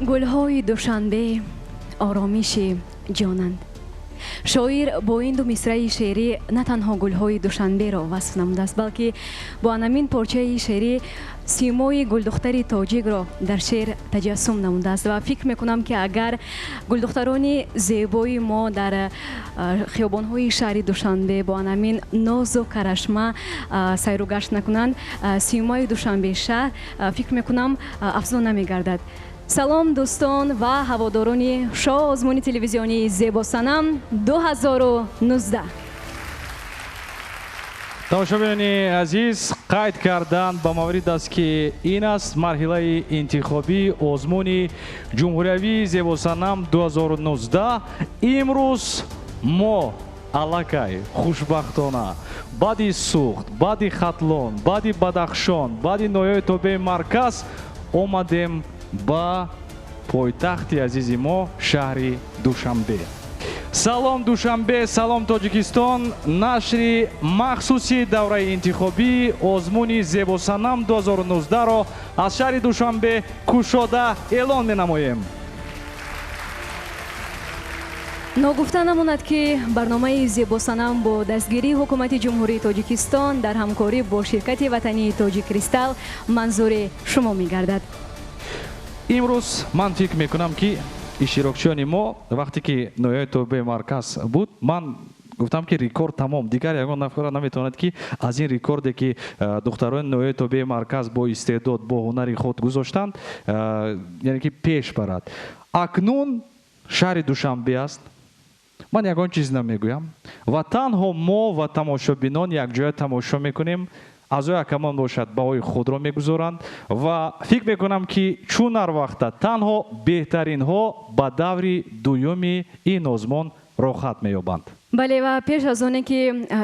گل‌های دوشنبه آرامش جانند. شاعر با این دو مصرع شعری نه تنها گل‌های دوشنبه را وصف نموده است، بلکه با همین پارچه شعری سیمای گلدختر تاجیک را در شعر تجسم نموده است و فکر میکنم که اگر گلدختران زیبای ما در خیابان‌های شهر دوشنبه با همین ناز و کرشمه سیر و گشت نکنند، سیمای دوشنبه شهر فکر میکنم افزون نمیگردد. سلام دوستان و هواداران شو آزمون تلویزیونی زیبا صنم 2019. тамошобинони азиз, қайд кардан ба маврид аст ки ин аст марҳилаи интихобии озмуни ҷумҳуриявии зебосанам 2019. имрӯз мо аллакай хушбахтона баъди сӯхт, баъди хатлон, баъди бадахшон, баъди ноҳияи тобеи марказ омадем ба пойтахти азизи мо шаҳри душанбе. салом душанбе, салом тоҷикистон. нашри махсуси давраи интихобии озмуни зебосанам 2019-ро аз шаҳри душанбе кушода эълон менамоем. ногуфта намонад ки барномаи зебосанам бо дастгирии ҳукумати ҷумҳурии тоҷикистон дар ҳамкорӣ бо ширкати ватании тоҷик кристал манзури шумо мегардад. имрӯз ман фикр мекунам ки иштирокчиёни мо вақте ки ноҳияи тобеи марказ буд, ман гуфтам ки рекорд тамом, дигар ягон нафара наметавонад ки аз ин рекорде ки духтарони ноҳияи тобеи марказ бо истеъдод, бо ҳунари худ гузоштанд, яъне ки пеш барад. акнун шаҳри душанбе аст. ман ягон чиз намегӯям ва танҳо мо ва тамошобинон якҷоя тамошо мекунем. азои акамон бошад баҳои худро мегузоранд ва фикр мекунам ки чун ҳар вақта танҳо беҳтаринҳо ба даври дуюми ин озмон рохат меёбанд. бале, ва пеш аз оне ки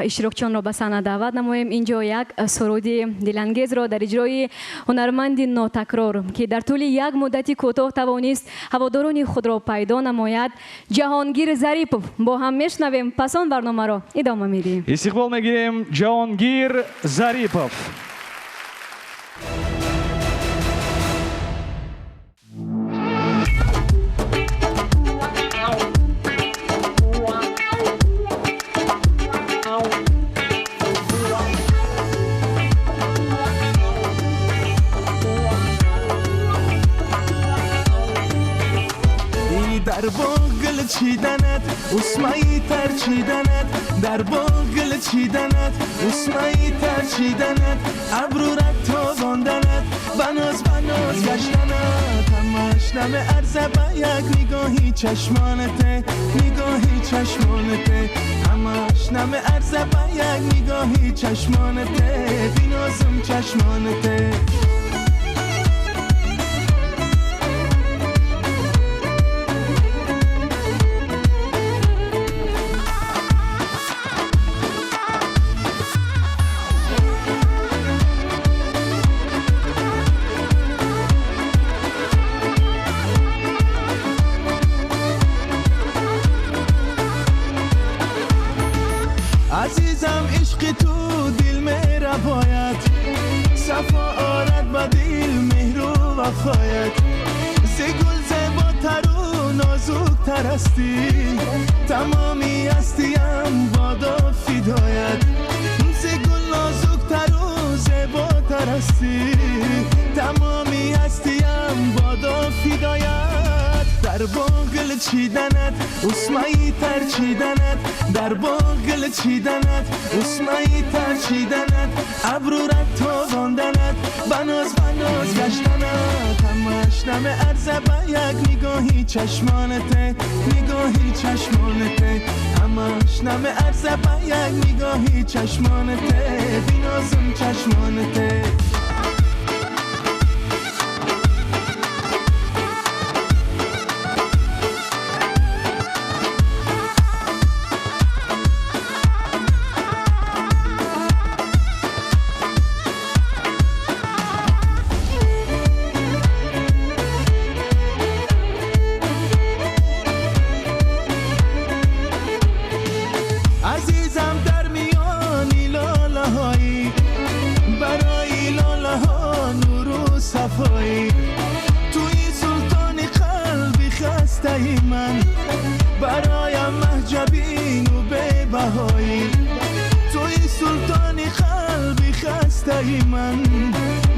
иштирокчиёнро ба саҳна даъват намоем, инҷо як суруди дилангезро дар иҷрои ҳунарманди нотакрор ки дар тӯли як муддати кӯтоҳ тавонист ҳаводорони худро пайдо намояд, ҷаҳонгир зарипов, бо ҳам мешнавем. пас он барномаро идома медиҳем. истиқбол мегирем ҷаҳонгир зарипов. در باغل چیدنت اسمایی تر چیدنت در باغل چیدنت اسمایی تر چیدنت ابرو رد تاباندنت بناز گشتنت همش نمه عرضه با یک نگاهی چشمانته نگاهی چشمانته همش نمه عرضه با یک نگاهی چشمانته بینازم چشمانته عزیزم عشق تو دل مهر باید صفا آرد با دل مهر و وفایت ز گل زیباتر و نازکتر هستی تمامی هستیم بادا فدایت ز گل نازکتر و زیباتر هستی تمامی هستیم بادا فدایت در باغل چیدنت اسمایی تر چیدنت در باغل چیدنت اسمایی تر چیدنت ابرو رد تاباندنت بناز گشتنت همش نمه عرضه با یک نگاهی چشمانته نگاهی چشمانته همش نمه عرضه با یک نگاهی چشمانته بینازم چشمانته عزیزم در میانی لاله هایی برای لاله وقتای من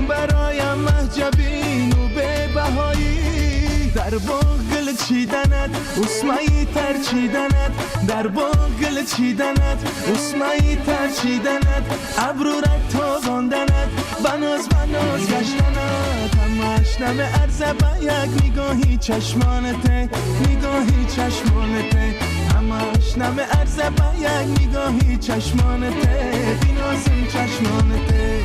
برایم محجبین و به بهایی در باغل چیدنت اسمایی تر چیدنت در باغل چیدنت اسمایی تر چیدنت ابرورت تاباندنت بناز گشتنت همش نم ارزه با یک نگاهی چشمانته نگاهی چشمانته همش نم ارزه با یک نگاهی چشمانته بینازم چشمانته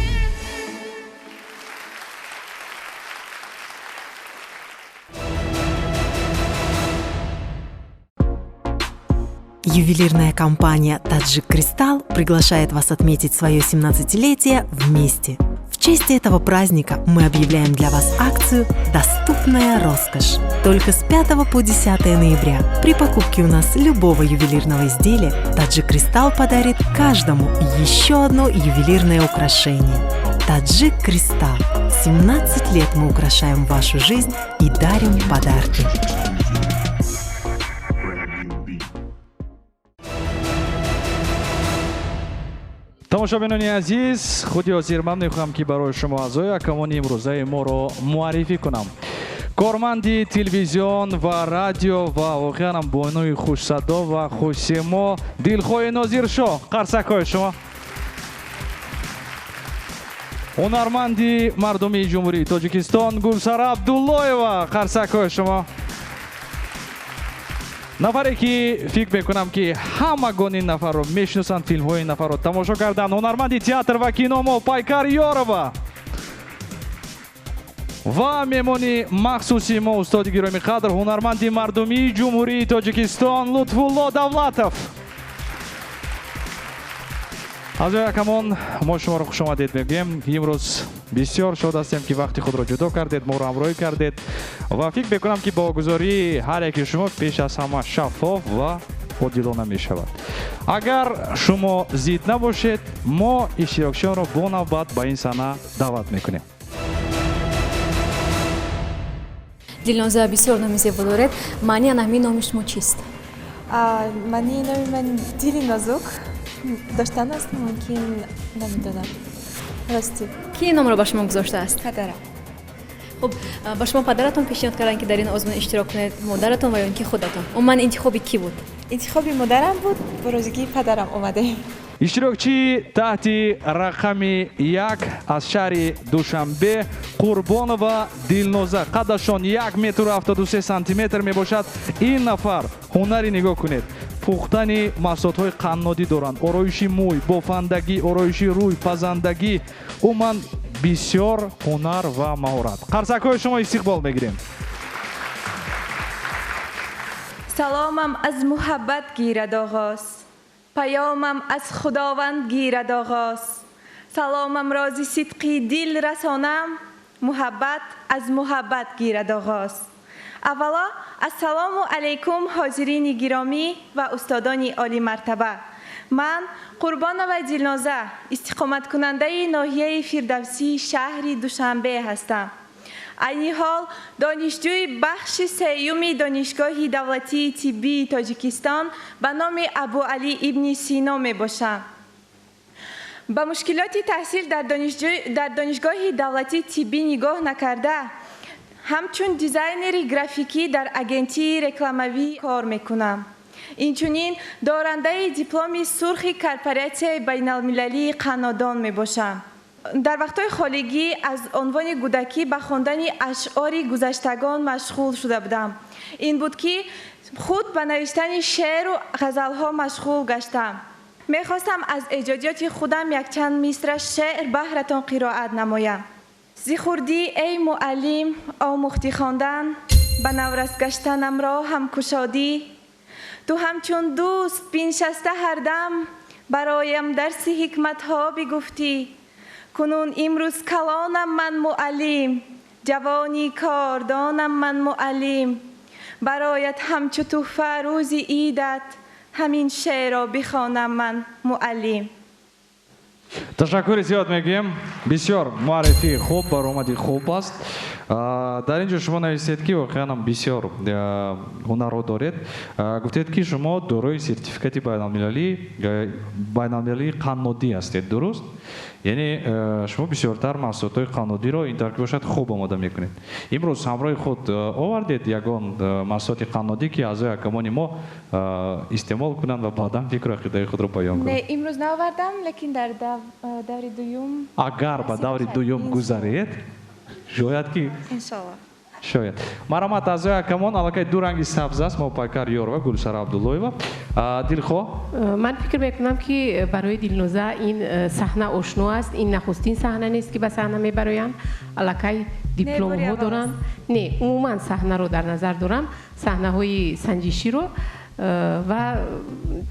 Ювелирная компания «Таджик Кристалл» приглашает вас отметить свое 17-летие вместе. В честь этого праздника мы объявляем для вас акцию «Доступная роскошь». Только с 5 по 10 ноября при покупке у нас любого ювелирного изделия «Таджик Кристалл» подарит каждому еще одно ювелирное украшение. «Таджик Кристалл». 17 лет мы украшаем вашу жизнь и дарим подарки. тамошобинони азиз, худи ҳозир ман мехоҳам ки барои шумо аъзои акамони имрӯзаи моро муаррифӣ кунам. корманди телевизион ва радио ва воқеан ҳам бонои хушсадо ва хушсимо Дилхоҳи Нозиршоҳ, қарсакҳои шумо. ҳунарманди мардуми ҷумҳурии Тоҷикистон Гулсара Абдуллоева, қарсакҳои шумо. нафаре ки фикр мекунам ки ҳамагон ин нафарро мешиносанд, филмҳои ин нафарро тамошо карданд. ҳунарманди театр ва кино мо Пайкар Ёрова ва меҳмони махсуси мо устоди гиромӣ қадр ҳунарманди мардумии ҷумҳурии Тоҷикистон Лутфулло Давлатов. азои акамон, мо шуморо хушомадед мегӯем. имрӯз бисёр шод ҳастем ки вақти худро ҷудо кардед, моро ҳамроҳӣ кардед ва фикр мекунам ки богузории ҳар яки шумо пеш аз ҳама шаффоф ва одилона мешавад. агар шумо зид набошед, мо иштирокчиёнро бо навбат ба ин саҳна даъват мекунем. Дилноза бисёр номи зебо доред. Маънии анъанавии номи шумо чист? маънии номи ман дили нозук доштан аст, мумкин намедонам. Рости. Ки номро ба шумо гузоштааст? Падарам. хуб, ба шумо падаратон пешниҳод карданд ки дар ин озмун иштирок кунед, модаратон ва ё ин ки худатон? умуман интихоби кӣ буд? интихоби модарам буд, бо розигии падарам омадем. иштирокчии таҳти рақами 1 аз шаҳри Душанбе Қурбонова Дилноза, қадашон 1 метру 73 сантиметр мебошад. ин нафар ҳунари нигоҳ кунед, пухтани маҳсулотҳои қаннодӣ доранд, ороиши мӯй, бофандагӣ, ороиши рӯй, пазандагӣ, умуман бисёр ҳунар ва маҳорат. қарсакҳои шумо истиқбол мегирем. саломам аз муҳаббат гирад оғоз, паёмам аз худованд гирад оғоз. саломам рози сидқи дил расонам, муҳаббат аз муҳаббат гирад оғоз. аввало ассалому алайкум ҳозирини гиромӣ ва устодони олимартаба. ман Қурбонова Дилноза, истиқоматкунандаи ноҳияи Фирдавсии шаҳри Душанбе ҳастам. айни ҳол донишҷӯи бахши сеюми донишгоҳи давлатии тиббии Тоҷикистон ба номи Абуалӣ ибни Сино мебошам. ба мушкилоти таҳсил дар донишгоҳи давлатии тиббӣ нигоҳ накарда, ҳамчун дизайнери графикӣ дар агентии рекламавӣ кор мекунам. инчунин дорандаи дипломи сурхи корпоратсияи байналмилалии қаннодон мебошам. дар вақтҳои холигӣ аз унвони кӯдакӣ ба хондани ашъори гузаштагон машғул шуда будам. ин буд ки худ ба навиштани шеъру ғазалҳо машғул гаштам. мехостам аз эҷодиёти худам якчанд мисра шеър баҳратон қироат намоям. зи хурдӣ эй муаллим омӯхтӣ хондан, ба наврас гаштанам роҳам кушодӣ. ту ҳамчун дӯст биншаста ҳардам, бароям дарси ҳикматҳо бигуфтӣ. کنون امروز کلانم من معلم، جوانی کاردانم من معلم. برایت همچو تحفه روز عیدت، همین شعر را بخوانم من معلم. ташаккури зиёд мегӯем. бисёр муаррифии хуб, баромади хуб аст. дар ин ҷо шумо нависед ки воқеан ҳам бисёр ҳунарҳо доред. гуфтед ки шумо дорои сертификати байналмилалии қаннодӣ ҳастед, дуруст? یعنی شما بسیارتر محصولات قانونی را این طور که باشد خوب آماده میکنید. امروز همراه خود آوردید یگان محصولات قانونی که اعضای حکمان ما استعمال کنند و بعدا فکر و عقیده خود را بیان کنند. نه امروز نآوردم لیکن در دور دوم اگر به دور دوم گذارید شاید که انشالله. شاید. مرحمت اعضای حکمان علاقه دو رنگی سبز است موپایکر یوروا گلسره عبداللهیوا. دلخواه من فکر میکنم که برای دلنوزه این صحنه آشنا است. این نخستین صحنه نیست که به صحنه میبرایند. علاقه دیپلم ها دارن. نه عموما صحنه رو در نظر دارن. صحنه های سنجشی رو و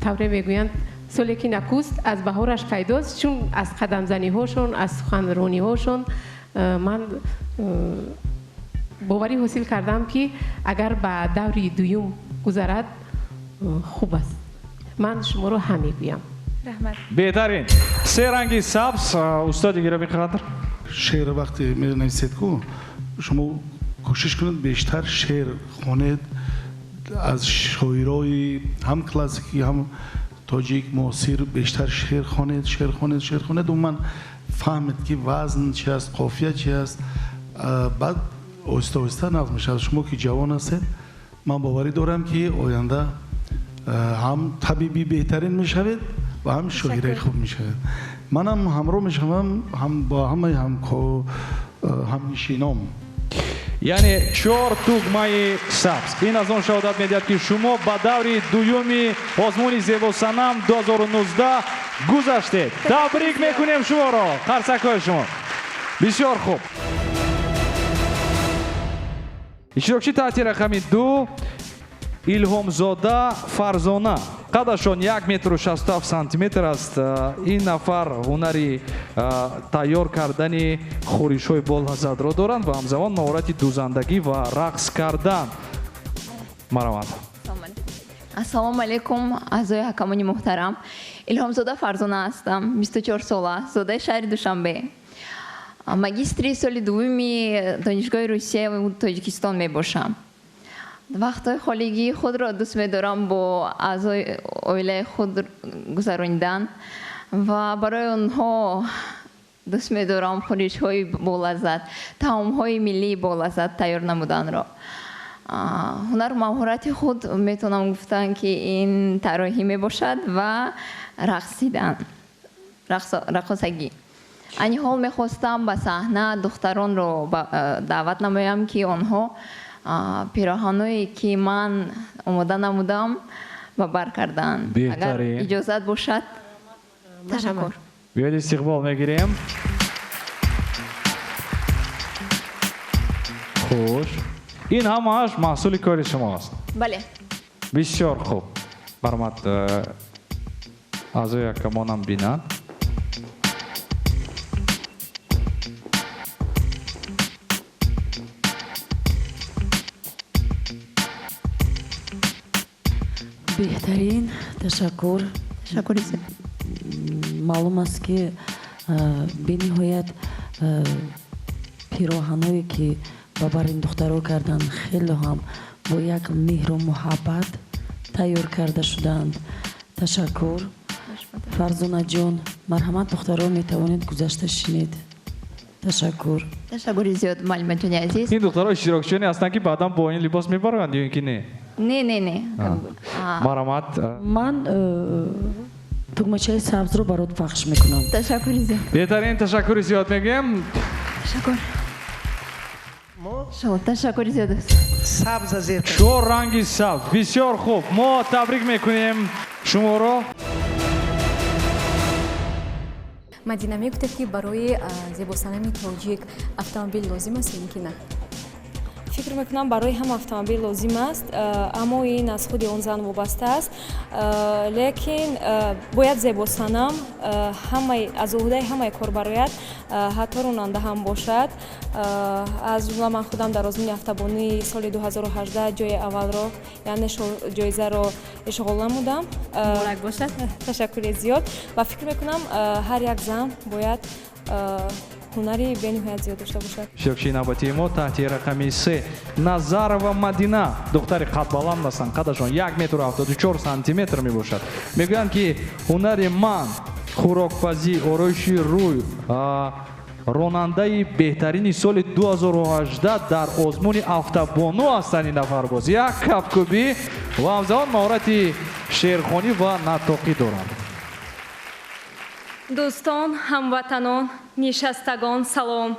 طوری میگویند سالی که نکوست از بهارش پیداست چون از قدم زنی هاشون از سخنرانی هاشون من باوری حاصل کردم که اگر به دوری دوم گذرد خوب است. من شما رو هم میگویم. رحمت. بهترین سه رنگی سبز استاد گرامی قدر. شعر وقتی می نویسید کو شما کوشش کنید بیشتر شعر خوانید از شاعرای هم کلاسیکی هم تاجیک معاصر بیشتر شعر خوانید و من فهمید که وزن چی است قافیه چی است بعد آهسته نقل میشه. شما که جوان هستید من باوری دارم که آینده هم طبیبی بهترین میشوید و هم شاعری خوب میشوید. منم همراه میشم هم با همه هم نشینام. یعنی 4 توگمای سبز. این از اون شهادت میدهد که شما با دوری دومی آزمون زیبا صنم 2019 گذشتید. تبریک میکنیم شما را. قرصک‌های شما. بسیار خوب. اشتراکچی تحتی رقمی 2 ایلهامزاده فرزانه. قدشان 1 متر و 67 سانتیمتر است. این نفر هنری تیار کردن خورش های بالحضرت را دارند و همزمان مهارت دوزندگی و رقص کردن. مرحمت. السلام علیکم اعضای حکمان محترم. ایلهامزاده فرزانه هستم. 24 ساله. زاده شهر دوشنبه. ماگیستری سال دومی دانشگاه روسیه و تاجیکستان می باشم. وقت خالگی خود را دوست می دارم با اعضای عائله خود گذراندن و برای آنها دوست می دارم خورش های با لذت، طعام های ملی با لذت تیار نمودن را. هنر مهارت خود میتونم گفتن که این طراحی می باشد و رقصیدن، رقصگی. این حال میخواستم به صحنه دختران رو دعوت نمایم که آنها پیراهنایی که من آماده نمودم و بر کردن. اگر اجازت باشد تشکر. بیاید استقبال میگیریم. خوش. این همهاش محصول کار شما است. بله. بسیار خوب. برامت اعضای حکمان هم بینند. بهترین تشکر. تشکر. معلوم است که به نهایت پیراهنایی که بابر این دخترها کردن خیلی هم با یک مهر و محبت تیار کرده شدند. تشکر. فرزانه جان مرحمت دخترها می توانید گذشته شنید. تشکر. تشکر زیاد معلم جان عزیز. این دخترها اشتراکچیانی هستند که بعدا با این لباس میبرند یا اینکه نه؟ نه. مرحمت. من توگمچه سبز رو برات پخش میکنم. تشکر زیاد. بهترین تشکر زیاد میگم. تشکر. شما تشکر زیاد. سبز از 4 رنگی سبز. بسیار خوب. ما تبریک میکنیم شما رو. مدینه میگفته که برای زیباسنمی تاجیک автомобиль لازم است یا نه؟ فکر میکنم برای هم автомобиль لازم است اما این از خود آن زن وابسته است لیکن باید زیباسنم همه از عهده همه کاربرایت حتی راننده هم باشد از جمله من خودم در آزمون هفته‌بانی سال 2018 جای اول را یعنی جایزه را اشغال نمودم. مبارک باشد. تشکر زیاد و فکر میکنم هر یک زن باید هنری به نهایت زیاد داشته باشد. شرکشی نوبتی ما تحتی رقمی 3 نظرова مدینه دختری قد بلند هستند. قدشان 1 متر و 74 سانتی متر می باشد. میگویند که هنر من хӯрокпазӣ, ороиши рӯй, ронандаи беҳтарини соли 2018 дар озмуни автобону ҳастанд ин нафар боз. Як кафкӯбӣ ва ҳамзамон маҳорати шеърхонӣ ва натоқӣ доранд. дӯстон, ҳамватанон, нишастагон салом.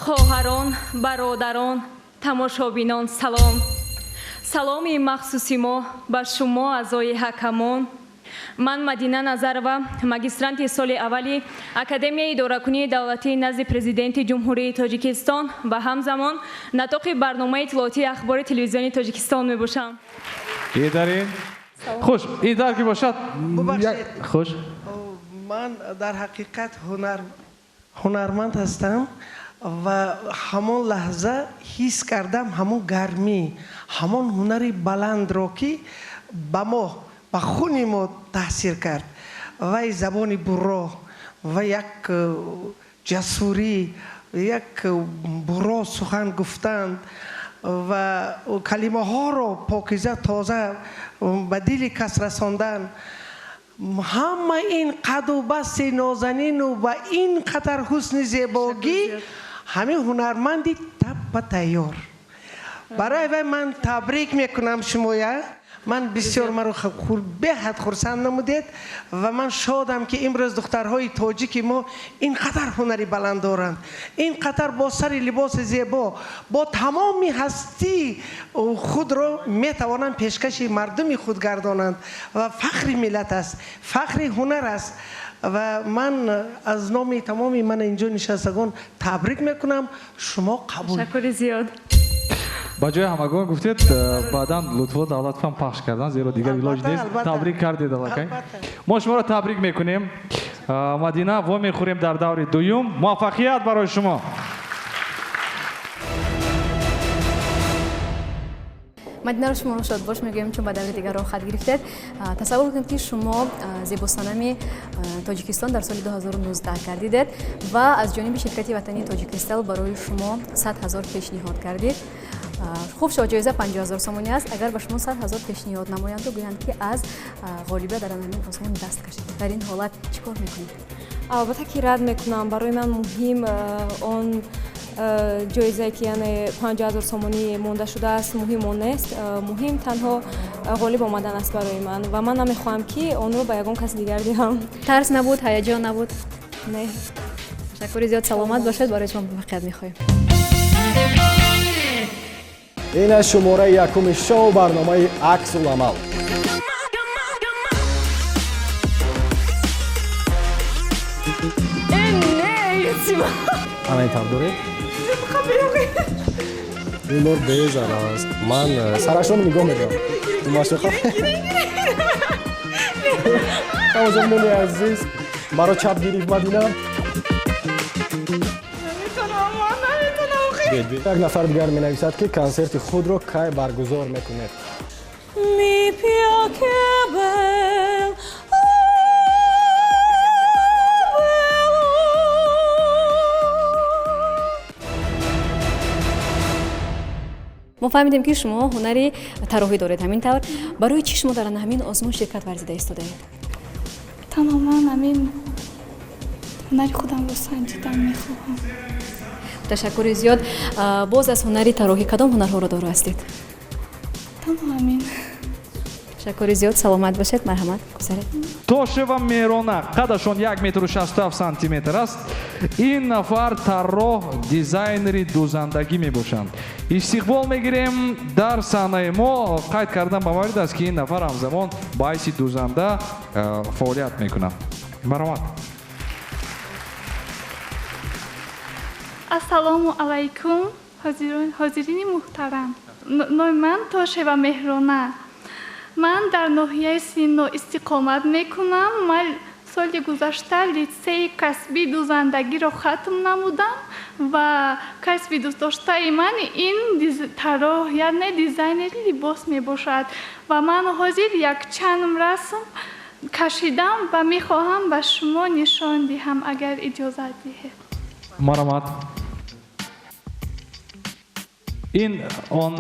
хоҳарон, бародарон, тамошобинон салом. саломи махсуси мо ба шумо аъзои ҳакамон. ман Мадина Назарова, магистранти соли аввали Академияи идоракунии давлатии назди президенти ҷумҳурии Тоҷикистон ва ҳамзамон натоқи барномаи иттилоотии ахбори телевизиони Тоҷикистон мебошам. Идарин. Хуш, ин дар ки бошад. Хуш. Ман дар ҳақиқат ҳунарманд ҳастам ва ҳамон лаҳза ҳис кардам ҳамон гармӣ, ҳамон ҳунари баландро ки ба мо ба хуни мо таъсир кард. Вай забони бурро ва як ҷасурӣ, як бурро сухан гуфтанд ва калимаҳоро покиза тоза ба дили кас расондан. ҳама ин қаду басти нозанину ба ин қадар ҳусни зебогӣ ҳамин ҳунарманди табба тайёр. барои вай ман табрик мекунам шумоя. ман бисёр маро беҳад хурсанд намудед ва ман шодам ки имрӯз духтарҳои тоҷики мо ин қадар ҳунари баланд доранд, ин қадар бо сари либоси зебо бо тамоми ҳастӣ худро метавонанд пешкаши мардуми худ гардонанд ва фахри миллат аст, фахри ҳунар аст. ва ман аз номи тамоми мана инҷо нишастагон табрик мекунам. шумо қабул. ташаккури зиёд. ба ҷои ҳамагон гуфтед баъдан лутфо давлатфам пахш кардан, зеро дигар илоҷ нест. Табрик кардед аллакай. мо шуморо табрик мекунем. Мадина, во мехӯрем дар даври дуюм. муваффақият барои шумо. мадинаро шуморо шодбош мегӯем, чун ба даври дигар рохат гирифтед. Тасаввур кунед ки шумо зебосанами Тоҷикистон дар соли 2019 кардидед ва аз ҷониби ширкати ватании Тоҷикистон барои шумо 100 000 пешниҳод кардид. хуб шуд, ҷоиза 50 000 сомонӣ аст. агар ба шумо 100 000 пешниҳод намоянду гӯянд ки аз ғолибият дар ҳамин осмон даст кашид, дар ин ҳолат чӣ кор мекунед? албатта ки рад мекунам. барои ман муҳим он ҷоизае ки яъне 50 000 сомонӣ монда шудааст, муҳим он нест. муҳим танҳо ғолиб омадан аст барои ман ва ман намехоҳам ки онро ба ягон каси дигар диҳам. тарс набуд, ҳаяҷон набуд? Не. ташаккури зиёд. саломат бошед. барои шумо муваффақият мехоҳем. ин аз шумораи якуми шоу барномаи Аксуламал. ана тав доред? ин бор безар аст. ман сарашон нигоҳ медиҳам. машоқа тамошобини азиз, маро чап гирифт Мадина. як нафар дигар менависад ки консерти худро кай баргузор мекунед. мо фаҳмидем ки шумо ҳунари тарроҳӣ доред. ҳамин тавр барои чӣ шумо дар ҳамин озмун ширкат варзида истодаед? танҳо ман ҳамин ҳунари худамро санҷидан мехоҳам. ташаккури зиёд. боз аз ҳунари тарроҳӣ кадом ҳунарҳоро дора ҳастед? танҳо ҳамин. ташаккури зиёд. саломат бошед. марҳамат. гузаред. Тошева Мерона қадашон 1 м 67 см аст. ин нафар тарроҳ, дизайнери дӯзандагӣ мебошанд. истиқбол мегирем дар саҳнаи мо. қайд кардан ба маврид аст ки ин нафар ҳамзамон ба ҳайси дӯзанда фаъолият мекунад. марҳамат. ассалому алайкум ҳозирини муҳтарам. номи ман Тошева Меҳрона. ман дар ноҳияи Синно истиқомат мекунам. ман соли гузашта литсеи касби дӯзандагиро хатм намудам ва касби дӯстдоштаи ман ин тарроҳ, яъне дизайнери либос мебошад ва ман ҳозир якчанд расм кашидам ва мехоҳам ба шумо нишон диҳам, агар иҷозат диҳед. марҳамат. ин он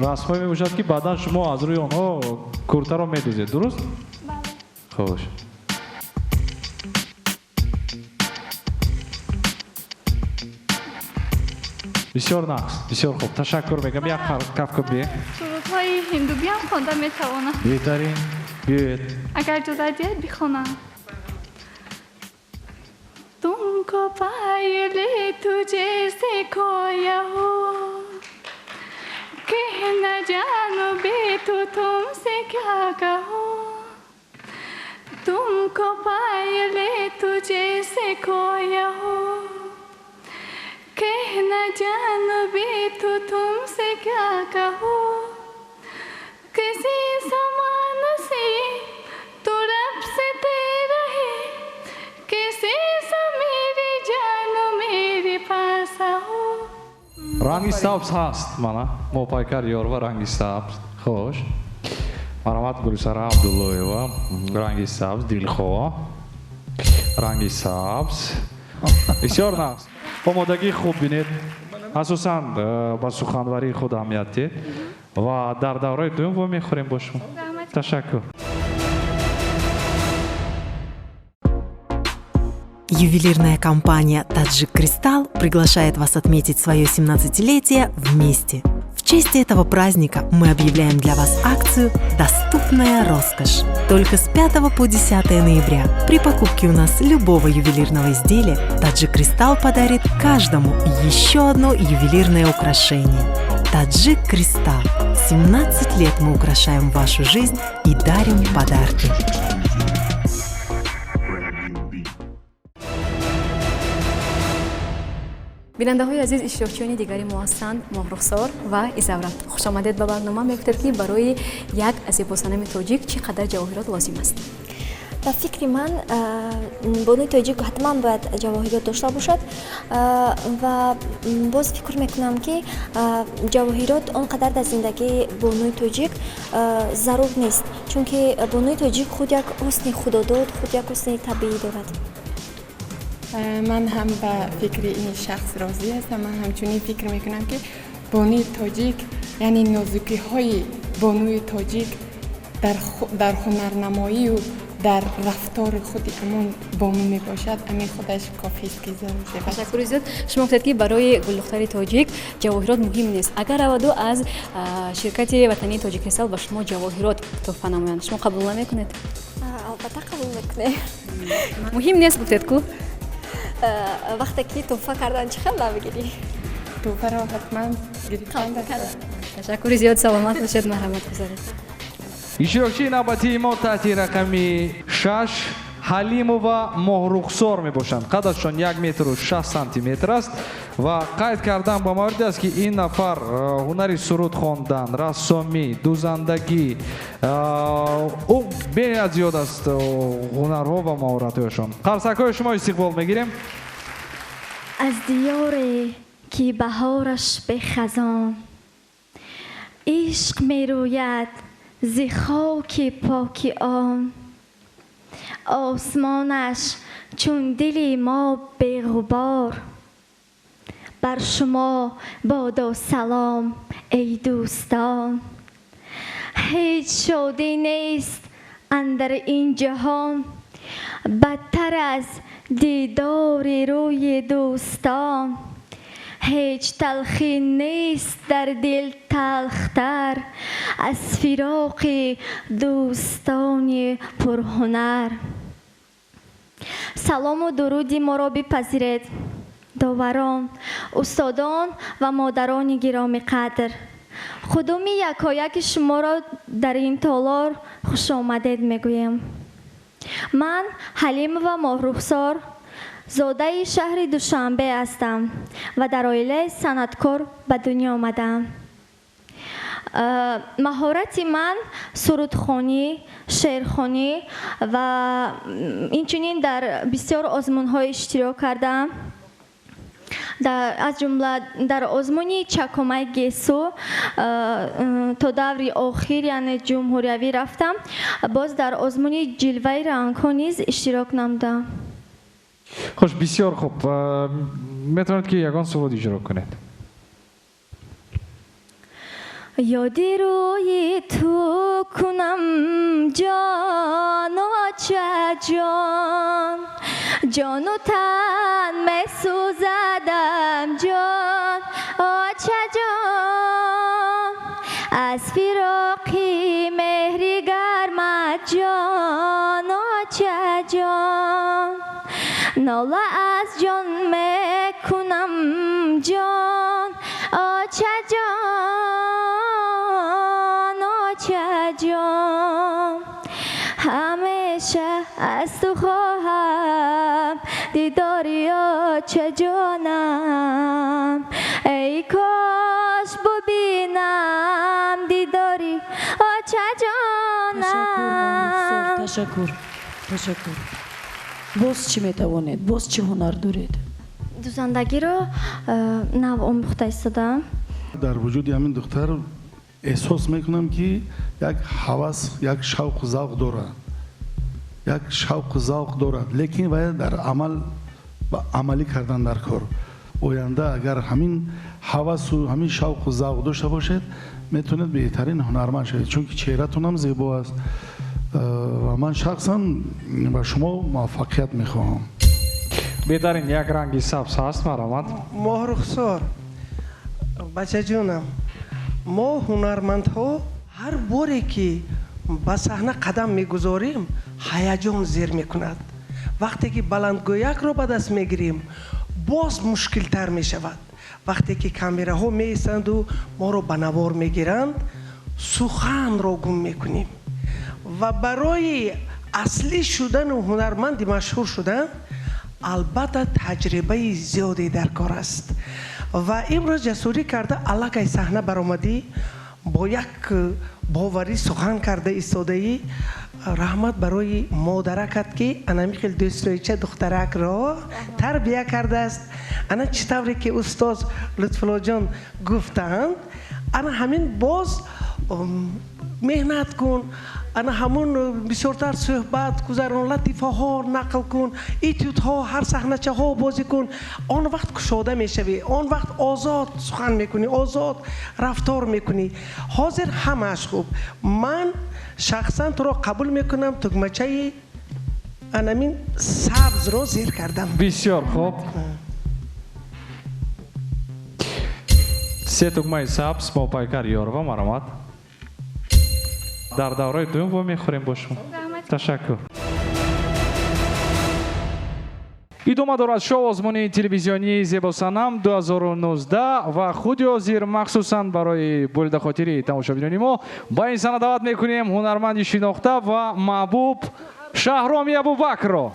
расмҳое мебошад ки баъдан шумо аз рӯи онҳо куртаро медӯзед, дуруст? Бале. Хуш. بسیار نقص بسیار خوب تشکر میگم یک کف کبی سرودهای هندوی هم خوانده میتوانم. بهترین بیاید اگر اجازه دهید بخوانم. तुमको पायले तुझे से खोया हो कह न जानो बे तो तुमसे क्या कहो तुमको पायले तुझे से खोया हो कह न जानो बे तो तुमसे क्या कहो किसी समान से तो रब से तेरा है किसी से मेरी जानो मेरे पास आओ ранги сабз ҳаст мана мо пайкар ёрва ранги сабз хош марҳамат гулсара абдуллоева ранги сабз дилхоҳ ранги сабз бисёр нақс омодагии хуб бинед асосан ба суханварии худ аҳамият диҳед ва дар давраи дуюм ва мехӯрем бо шумо ташаккур. Ювелирная компания «Таджик Кристалл» приглашает вас отметить свое 17-летие вместе. В честь этого праздника мы объявляем для вас акцию «Доступная роскошь». Только с 5 по 10 ноября при покупке у нас любого ювелирного изделия «Таджик Кристалл» подарит каждому еще одно ювелирное украшение. «Таджик Кристалл». 17 лет мы украшаем вашу жизнь и дарим подарки. бинандаҳои азиз, иштирокчиёни дигари мо ҳастанд моҳрухсор ва изаврат. хушомадед ба барнома. мегуфтед ки барои як зебосанами тоҷик чӣ қадар ҷавоҳирот лозим аст? ба фикри ман бонои тоҷик ҳатман бояд ҷавоҳирот дошта бошад ва боз фикр мекунам ки ҷавоҳирот он қадар дар зиндагии бонои тоҷик зарур нест, чунки бонои тоҷик худ як ҳусни худодод, худ як ҳусни табиӣ дорад. من هم با فکر این شخص راضی هستم. من همچنین فکر میکنم که بانوی تاجیک یعنی نازکی های بانوی تاجیک در هنرنمایی و در رفتار خود امون بانو می باشد. امین خودش کافی است که ضرور شود. تشکر زیاد. شما گفتید که برای گلدختر تاجیک جواهرات مهم نیست. اگر اودو از شرکت وطنی تاجیک کریستال با شما جواهرات تحفه نمایند شما قبول نمیکنید؟ البته قبول میکنه. مهم نیست گفتید کو؟ وقتی که توفه کردن چه خیلی بگیری؟ توفه را حتما گرفتن دست. تشکر زیاد. سلامت باشید. مرحمت گذارید. иштирокчии навбатии мо таҳти рақами 6 ҳалимова моҳрухсор мебошанд. қадрашон 1 метру 6 сантиметр аст ва қайд кардан ба мавриде аст ки ин нафар ҳунари суруд хондан, рассомӣ, дузандагӣ бениҳоят зиёд аст ҳунарҳо ва маҳоратҳояшон. қарсакҳои шумо истиқбол мегирем. аз диёре ки баҳораш бехазон ишқ мерӯяд зи хоки поки он осмонаш чун дили мо беғубор бар шумо бодо салом эй дӯстон ҳеҷ шодӣ нест андар ин ҷаҳон бадтар аз дидори рӯи дӯстон ҳеҷ талхӣ нест дар дил талхтар аз фироқи дӯстони пурҳунар. салому дуруди моро бипазиред доварон, устодон ва модарони гиромиқадр. худуми якояки шуморо дар ин толор хушомадед мегӯем. ман ҳалимова моҳрухсор зодаи шаҳри душанбе ҳастам ва дар оилаи санъаткор ба дунё омадам. маҳорати ман сурудхонӣ, шеърхонӣ ва инчунин дар бисёр озмунҳо иштирок кардам. аз ҷумла дар озмуни чакомаи гесу то даври охир яъне ҷумҳуриявӣ рафтам. боз дар озмуни ҷилваи рангҳо низ иштирок намудам. خوش بسیار خوب. میتونید که یگان سرود اجرا کنید. یادی روی تو کنم جان و جان جان و تن می سوزدم جان جان ناله از جان میکنم جان آچه جان آچه جان همیشه از تو خواهم دیداری آچه جانم ای کاش ببینم دیداری آچه جانم تشکر باز چی میتوانید باز چی هنر دارید دوزندگی رو نو آموخته ایستادم در وجود همین دختر احساس میکنم که یک هوس یک شوق و ذوق دارد یک شوق و ذوق دارد لیکن باید در عملی کردن در کار آینده اگر همین هوس و همین شوق و ذوق داشته باشید میتونید بهترین هنرمند شوید چون که چهره‌تون هم زیبا است و من شخصا با شما موفقیت میخواهم بهترین یک رنگی سبز هست مرحمت مهرخسار بچه جونم ما هنرمندها هر باری که به صحنه قدم میگذاریم هیجان زیر میکند وقتی که بلندگویک رو به دست میگیریم باز مشکل تر میشود وقتی که کامیراها میایستند و ما رو به نوار میگیرند سخن رو گم میکنیم و برای اصلی شدن و هنرمند مشهور شدن البته تجربه زیادی در کار است و امروز جسوری کرده علاقه صحنه برآمدی با یک باوری سخن کرده ایستاده ای رحمت برای مادرکت که انا میخیل دوستایچه دخترک را تربیه کرده است انا چطوری که استاد لطفالله جان گفتند انا همین باز مهنت کن انا همون بسیارتر صحبت گذران لطیفه ها نقل کن ایتیود ها هر صحنه ها بازی کن آن وقت کشاده میشوی آن وقت آزاد سخن میکنی آزاد رفتار میکنی حاضر همش خوب من شخصا تو را قبول میکنم تکمچه انمین سبز رو زیر کردم بسیار خوب سه تکمه سبز با پیکر یاروا مرحمت در دوره دوم و میخوریم با شما تشکر идома дорад шоу озмуни телевизионии зебосанам 2019 ва худи ҳозир махсусан барои бурида хотири тамошобинони мо ба ин сана даъват мекунем ҳунарманди шинохта ва маҳбуб шаҳроми абубакрро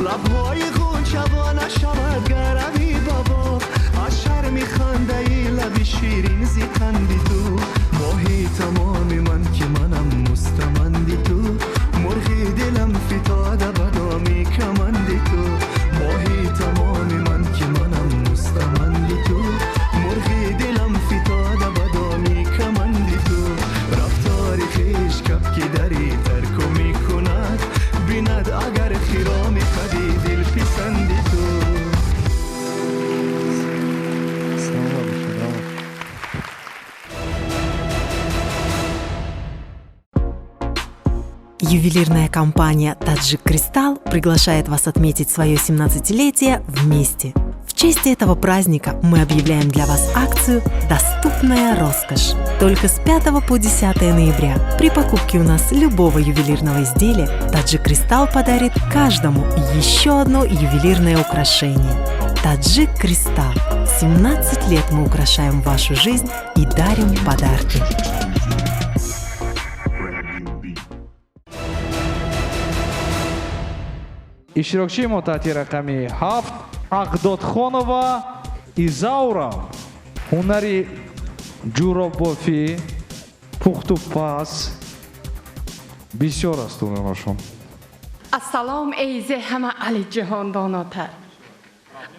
لبهای غنچوانه شود گرمی بابا از شرمی خنده ای لبی شیرین زیخندی تو ماهی تمامی من که منم مستمندی تو مرغی دلم فتاده بدامی کمندی تو ماهی تمامی من که منم مستمندی تو مرغی دلم فتاده بدامی کمندی تو رفتاری خیش کپ که دری ترکو می کند بیند اگر خیرامی قدی دل پسندی تو Ювелирная компания «Таджик Кристалл» приглашает вас отметить свое 17-летие вместе. В честь этого праздника мы объявляем для вас акцию «Доступная роскошь». Только с 5 по 10 ноября при покупке у нас любого ювелирного изделия «Таджик Кристалл» подарит каждому еще одно ювелирное украшение. «Таджик Кристалл». 17 лет мы украшаем вашу жизнь и дарим подарки. иштирокчии мо таҳти рақами 7 ағдодхонова Изаура ҳунари ҷуроббофӣ пухту пас бисёр аст унашон. Ассалом эйзе ҳама али ҷаҳондонотар.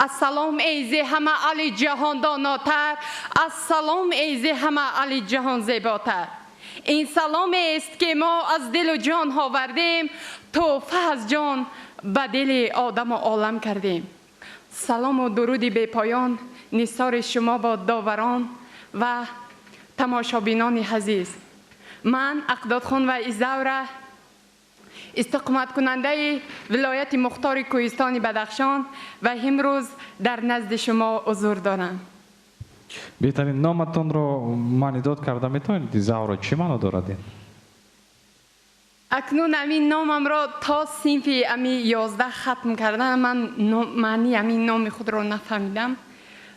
Ассалом эйзе ҳама али ҷаҳондонотар. Ассалом эйзе ҳама али ҷаҳон зеботар. ин саломест ки мо аз дилу ҷон ҳовардем тӯҳфа аз ҷон ба дили одаму олам кардем. салому дуруди бепоён нисори шумо бо доварон ва тамошобинони азиз. ман ақдодхонова Изаура истиқоматкунандаи вилояти мухтори кӯҳистони Бадахшон ва имрӯз дар назди шумо ҳузур дорам. беҳтарин номатонро маънидод карда метавонед? Изаура чӣ маъно дорад? акнун амин номамро то синфи ами 11 хатм кардам. ман маънии амин номи худро нафаҳмидам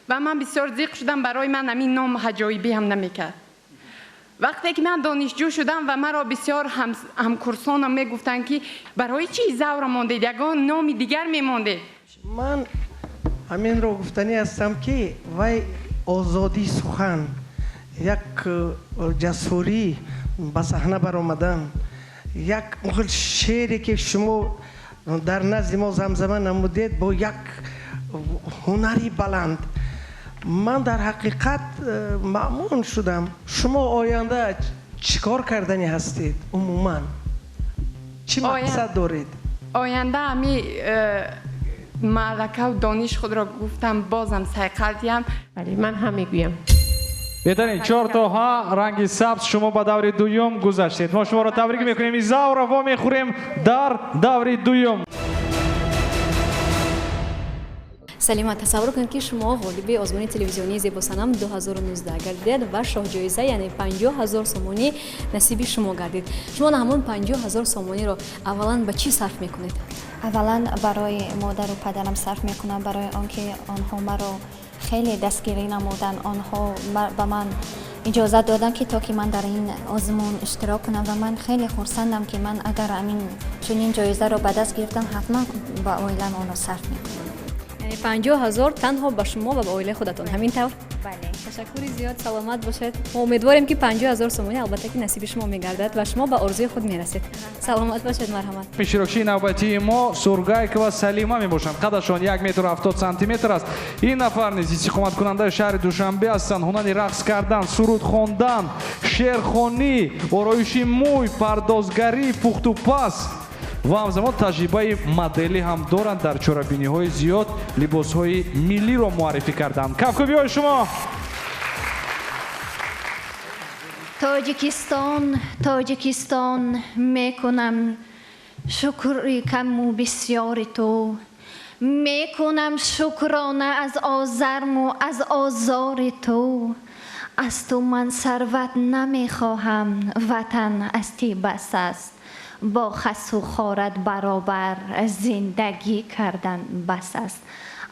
ва ман бисёр зиқ шудам. барои ман амин ном ҳаҷоибӣ ҳам намекард. вақте ки ман донишҷӯ шудам ва маро бисёр ҳамкурсонам мегуфтанд ки барои чӣ Изаура мондед, ягон номи дигар мемондед. ман аминро гуфтанӣ ҳастам ки вай озодӣ сухан, як ҷасурӣ ба саҳна баромадан, як шеъре ки шумо дар назди мо замзама намудед бо як ҳунари баланд. ман дар ҳақиқат маъмун шудам. шумо оянда чӣ кор кардани ҳастед? умуман чӣ мақсад доред? оянда ами маълакаву дониш худро гуфтам, бозам сайқал диям. вале ман ҳам мегӯям. беҳтарин 4 тоҳа ранги сабз шумо ба даври дуюм гузаштед. мо шуморо табрик мекунем. Изаура во мехӯрем дар даври дуюм. салима, тасаввур кунед ки шумо ғолиби озмуни телевизионии зебосанам 2019 гардидед ва шоҳҷоиза яъне 50 000 сомонӣ насиби шумо гардид. шумо ҳамон 50 000 сомониро аввалан ба чӣ сарф мекунед? аввалан барои модару падарам сарф мекунам, барои он ки онҳо маро хеле дастгирӣ намуданд. онҳо ба ман иҷозат доданд ки то ки ман дар ин озмун иштирок кунам ва ман хеле хурсандам ки ман агар амин чунин ҷоизаро ба даст гирифтам ҳатман ба оилам онро сарф мекунам. 50 000 танҳо ба шумо ва ба оилаи худатон, ҳамин тавр? бале. ташаккури зиёд, саломат бошед. мо умедворем ки 50 000 сомонӣ албатта ки насиби шумо мегардад ва шумо ба орзуи худ мерасед. саломат бошед, марҳамат. иштирокчии навбатии мо Сургайкова Салима мебошанд. қадашон 1 метр 70 сантиметр аст. ин нафар низ истиқоматкунандаи шаҳри Душанбе ҳастанд. ҳунани рақс кардан, суруд хондан, шеърхонӣ, ороиши мӯй, пардозгарӣ, пухту пас ва ҳамзамон таҷрибаи модели ҳам доранд. дар чорабиниҳои зиёд либосҳои миллиро муаррифӣ карданд. кафкӯбиҳои шумо. тоҷикистон мекунам шукри каму бисёри ту, мекунам шукрона аз озарму аз озори ту. аз ту ман сарват намехоҳам, ватан аз ти бас аст. با خس و خارت برابر زندگی کردن بس است.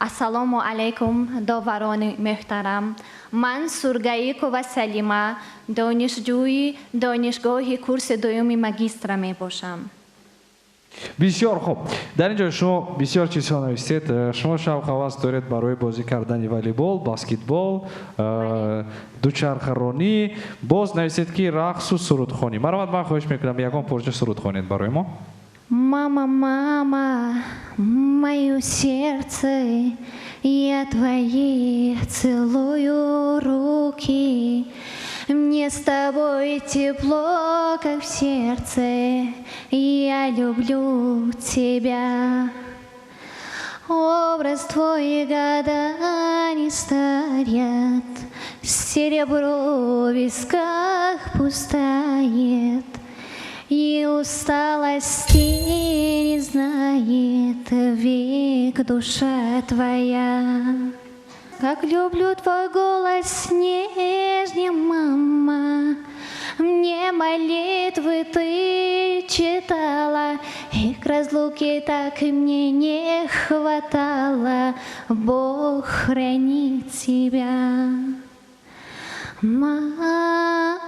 السلام علیکم داوران محترم. من سورگایکووا سلیما دانشجوی دانشگاه کورس دوم ماگیستر می باشم. бисёр хуб. Дар ин ҷо шумо бисёр чизҳо нависед. Шумо шавқ ҳавас доред барои бозӣ кардани волейбол, баскетбол, дучархаронӣ, боз нависед ки рақсу сурудхонӣ. Марҳамат, ман хоҳиш мекунам ягон порча суруд хонед барои мо. Мама, мама, мое сердце, я твои целую руки. Мне с тобой тепло, как в сердце, я люблю тебя. Образ твой года не старят, серебро в висках пустает, и усталости не знает век душа твоя. Как люблю твой голос нежный, мама, мне молитвы ты читала, и к разлуке так мне не хватало. Бог хранит тебя. Мама,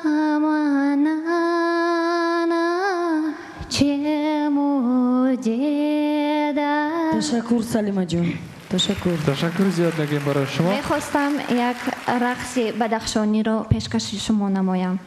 нана, чему деда? Ташаккур, Салима ҷон. Ташаккур зиёд мегӯем барои шумо. мехостам як рақси бадахшониро пешкаши шумо намоям.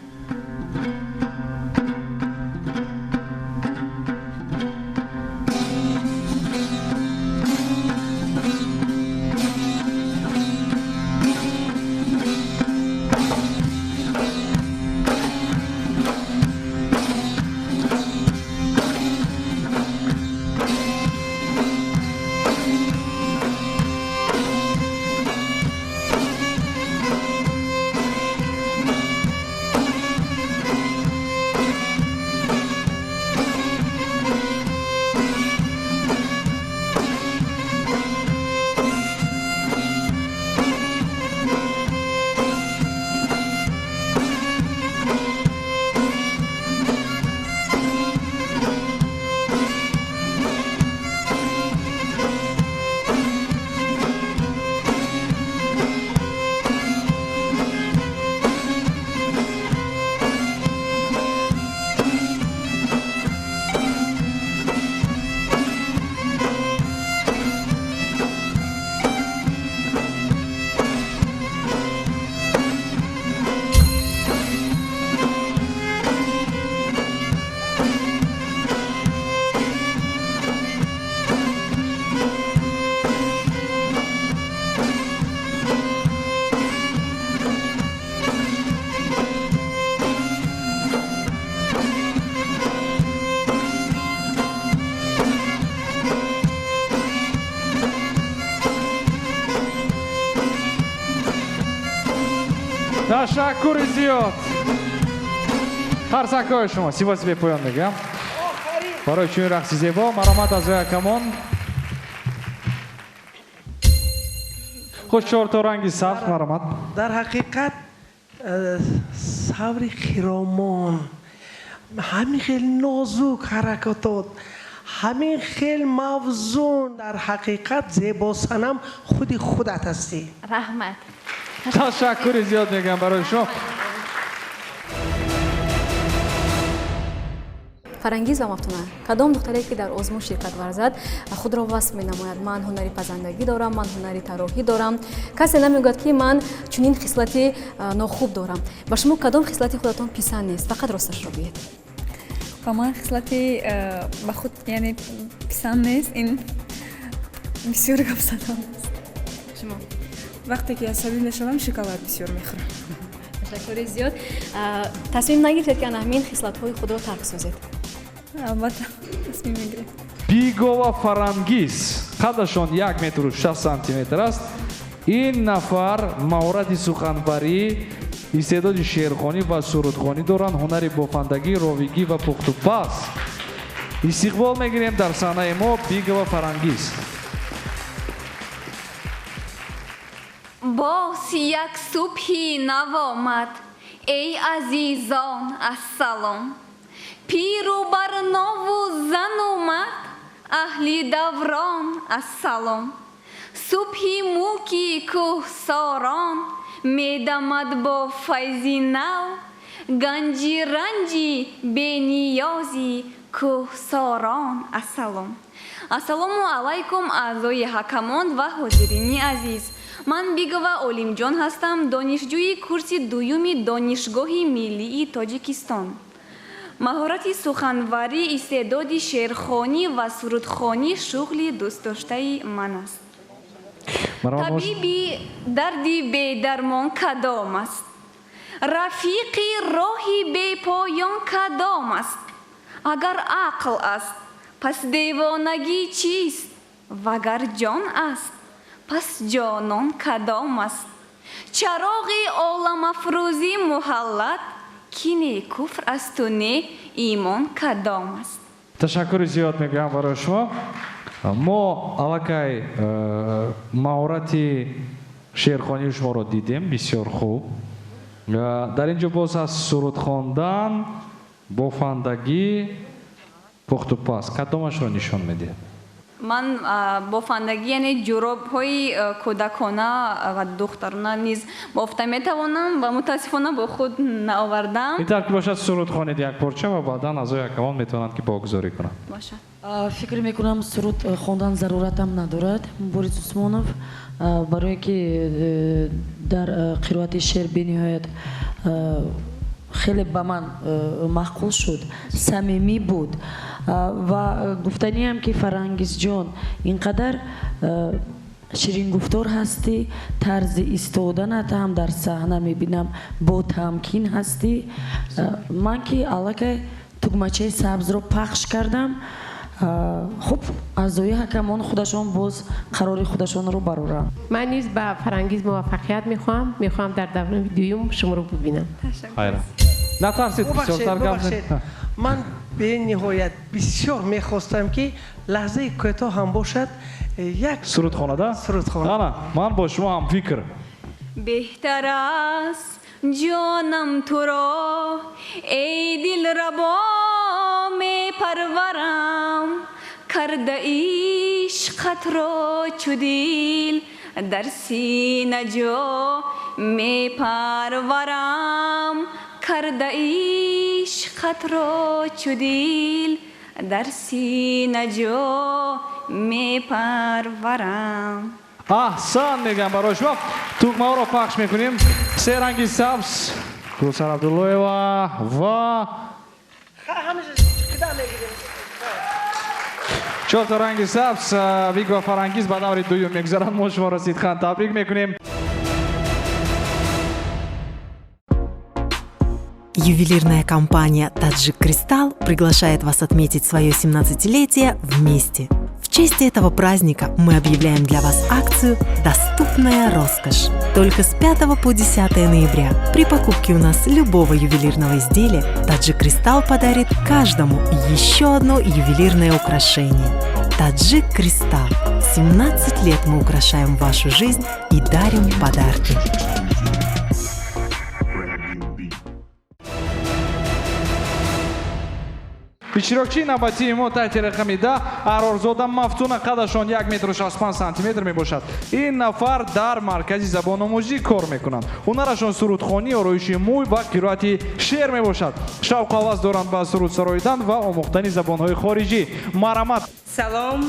Ташаккури зиёд. Харсакҳои шумо сипоси бепоён мегӯям барои чунин рақси зебо. Марҳамат аз Акамон. хуш, чорто ранги сабз. Марҳамат. дар ҳақиқат саври хиромон, ҳамин хел нозук ҳаракатот, ҳамин хел мавзун, дар ҳақиқат зебосанам худи худат ҳастӣ. раҳмат. Ташаккури зиёд мегӯям барои шумо. фарангиз ва мафтуна, кадом духтаре ки дар озмун ширкат варзад худро васф менамояд: ман ҳунари пазандагӣ дорам, ман ҳунари тарроҳӣ дорам. касе намегӯяд ки ман чунин хислати нохуб дорам. ба шумо кадом хислати худатон писанд нест? фақат росташро гӯед. ба ман хислати ба худ яъне писанд нест, ин бисёр гапзадан аст. шумо вақте ки асабӣ мешавам, шоколад бисёр мехӯрам. ташаккури зиёд. тасмим нагирифтед ки ана ҳамин хислатҳои худро тарк созед? албатта тасмим мегирем. Бигова Фарангиз қадашон 1 метру 6 сантиметр аст. ин нафар маҳорати суханбарӣ, истеъдоди шеърхонӣ ва сурудхонӣ доранд, ҳунари бофандагӣ, ровигӣ ва пухтупаз. истиқбол мегирем дар саҳнаи мо Бигова Фарангиз. боз як субҳи нав омад, эй азизон, ассалом. пиру барнову зан омад, аҳли даврон, ассалом. субҳи мулки кӯҳсорон медамад бо файзи нав, ганҷи ранҷи бениёзи کوهساران السلام علیکم اعضای حکمان و حاضرین عزیز. من بیگوا اولیم جان هستم، دانشجوی کورس دوم دانشگاه ملی تاجیکستان. مهارت سخنوری، استعداد شعرخوانی و سرودخوانی شغل دوست داشته من است. طبیبی دردی بی درمان کدام است؟ رفیقی راهی بی پایان کدام است؟ اگر عقل است پس دیوانگی چیست؟ وگر جان است پس جانان کدام است؟ چراغ عالم افروزی محلت کی نه کفر است و نه ایمان کدام است؟ تشکر زیاد میگم برای شما. ما алакай مهارت شعرخوانی شما رو دیدیم، بسیار خوب. در اینجا باز از سرود خواندن، بافندگی، پخت و پز کدامش رو نشان میده؟ من بافندگی یعنی جوراب های کودکانه و دخترانه نیز بافته میتوانم و متاسفانه با خود نآوردم. اینطور که باشد سرود خوانید یک پارچه و بعدا از یکوان میتونند که باگذاری کنند. باشد. فکر میکنم سرود خواندن ضرورت هم ندارد. بوریس عثمانов برای که در قرائت شعر بنهایت خیلی به من معقول شد، صمیمی بود و گفتنی هم که فرانگیز جان اینقدر شیرین گفتار هستی، طرز ایستادنت هم در صحنه میبینم با تمکین هستی. من که علاقه تگمچه سبز رو پخش کردم. خب اعضای حکمان خودشون باز قرار خودشون رو برارن. من نیز به فرانگیز موفقیت میخوام در دوران دوم شما رو ببینم. خیر. نترسید بسیارتر گفتید. من به نهایت بسیار میخواستم که لحظه کوتاه هم باشد یک سرود خوانده؟ سرود خوانده. نه من با شما هم فکر. بهتر است جانم تو را ای دل ربا می پرورم، کرده عشقت را چو دل در سینه جا می پرورم، کرده عشقت را چو دل در سینه جا می پرورم. احسان میگم برای شما. توقمه رو پخش میکنیم. سه رنگی سبز کوثر عبداللهیوا و چهار تا رنگ سبز بیگا فرانگیز به دور دوم میگذارند. ما شما را سید خان تبریک میکنیم. Ювелирная компания «Таджик Кристалл» приглашает вас отметить свое 17-летие вместе. В честь этого праздника мы объявляем для вас акцию «Доступная роскошь». Только с 5 по 10 ноября при покупке у нас любого ювелирного изделия «Таджик Кристалл» подарит каждому еще одно ювелирное украшение. «Таджик Кристалл». 17 лет мы украшаем вашу жизнь и дарим подарки. اشتراکچی نوبتی ما تحت رقم 10 ارارزاده مفتون قدشان 1 متر و 65 سانتی متر می باشد. این نفر در مرکز زبان آموزی کار میکنند. هنرشان سرودخوانی، آرایش موی و قرائت شعر می باشد. شوق و هوس دارند به سرود سراییدن و آموختن زبانهای خارجی. مرحمت. سلام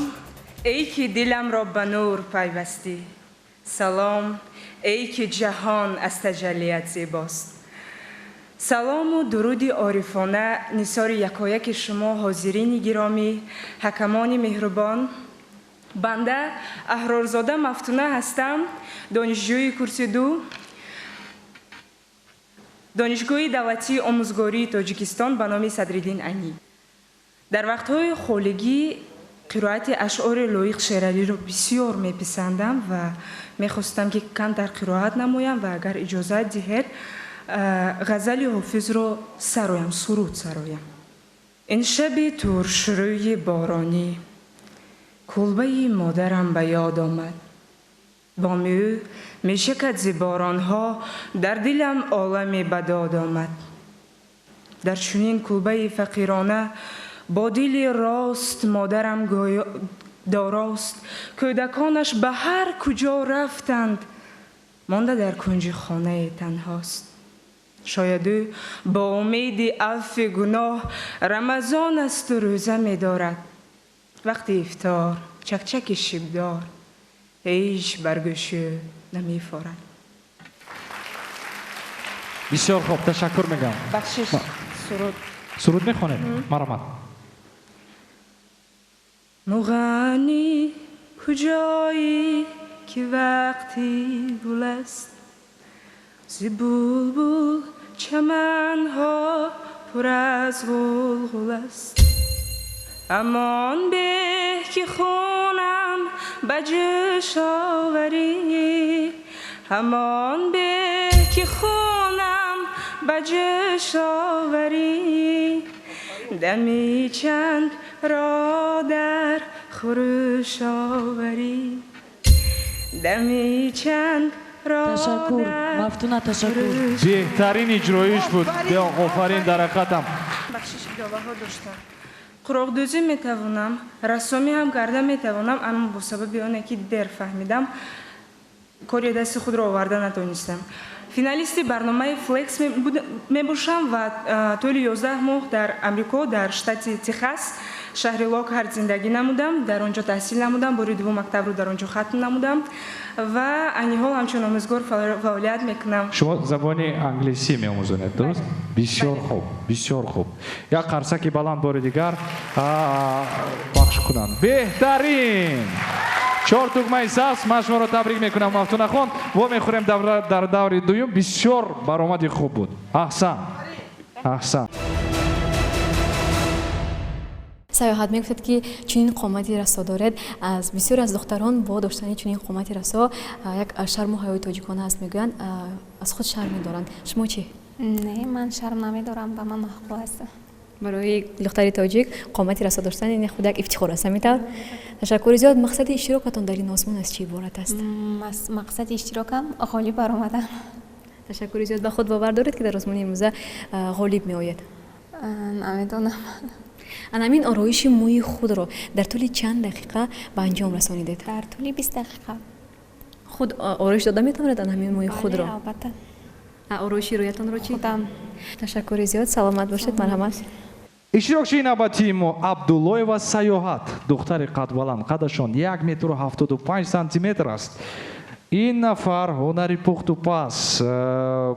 ای که دلم را به نور پیوستی. سلام ای که جهان از تجلیت زیباست. سلام و درود عارفانه نثار یکایک شما حاضرین گرامی، حکمان مهربان. بنده احرارزاده مفتونه هستم، دانشجوی کورس دو دانشگاه دولتی آموزگاری تاجیکستان به نام صدرالدین انی. در وقتهای خولگی قرائت اشعار لایق شعرعلی را بسیار میپسندم و میخواستم که کم در قرائت نمایم و اگر اجازه دهید غزل حافظ را سرایم، سرود سرایم. این شب ترشروی بارانی کلبه مادرم به یاد آمد. با او میشکد ز بارانها در دلم عالمی بداد آمد. در چنین کلبه فقیرانه با دل راست مادرم داراست. کودکانش به هر کجا رفتند مانده در کنج خانه تنهاست. شاید او با امید عفو گناه رمضان است و روزه می‌دارد. وقتی افطار چکچک شبدار هیچ برگوش نمی‌فارد. بسیار خوب، تشکر میگم. بخشش سرود. سرود میخونید؟ مرحمت. مغنی کجایی که وقتی گل است، ز بلبل چمنها پر از غلغل است. امان به که خونم به جوش آوری، همان به که خونم به جوش آوری، دمی چند را در خروش آوری، دمی چند را در مفتونه تشکر. بهترین اجرایش بود. آفرین در حقیقتم. بخشش ادامه ها داشتم. قراق دوزی میتوانم، رسامی هم کرده میتوانم، اما با سبب آنه که دیر فهمیدم کاری دست خود را آورده نتونستم. فینالیست برنامه فلکس می باشم و طول 11 ماه در امریکا در شتات تگزاس شهر لاکهارت زندگی نمودم. در آنجا تحصیل نمودم، باری دوم مکتب رو در آنجا ختم نمودم و عین حال همچون آموزگار فعالیت میکنم. شما زبان انگلیسی می‌آموزید، درست؟ بسیار خوب، بسیار خوب. یک قرصک بلند بار دیگر پخش کنند. بهترین 4 تگمه سبز. من شما را تبریک میکنم مفتون خان. و میخوریم در دور دوم. بسیار برآمد خوب بود. احسن. احسن. سیاحت میگفتد که چنین قامتی رسا دارد. از بسیار از دختران با داشتن چنین قامتی رسا یک شرم و حیای تاجیکانه است میگویند، از خود شرم می‌دارند. شما چی؟ نه، من شرم نمی‌دارم، به من محبوب است. برای دختری تاجیک قامتی رسا داشتن این خود یک افتخار است. میتاد تشکر زیاد. مقصد اشتراکتان در این آزمون از چی عبارت است؟ مقصد اشتراکم غالب برآمدن. تشکر زیاد. به خود باور دارید که در آزمون امروزه غالب میآید؟ نمیدونم. همین آرایش موی خود را در طول چند دقیقه به انجام رسانیدید؟ در طول 20 دقیقه. خود آرایش داده میتواند همین موی خود را؟ البته. آرایش رویتان را چی؟ خودم. تشکر زیاد. سلامت باشید. مرحمت. اشتراکچی نوبتی ما عبداللهова سیاحت. دختر قد بلند، قدشان 1 متر و 75 سانتی متر است. این نفر هنری پخت و پس،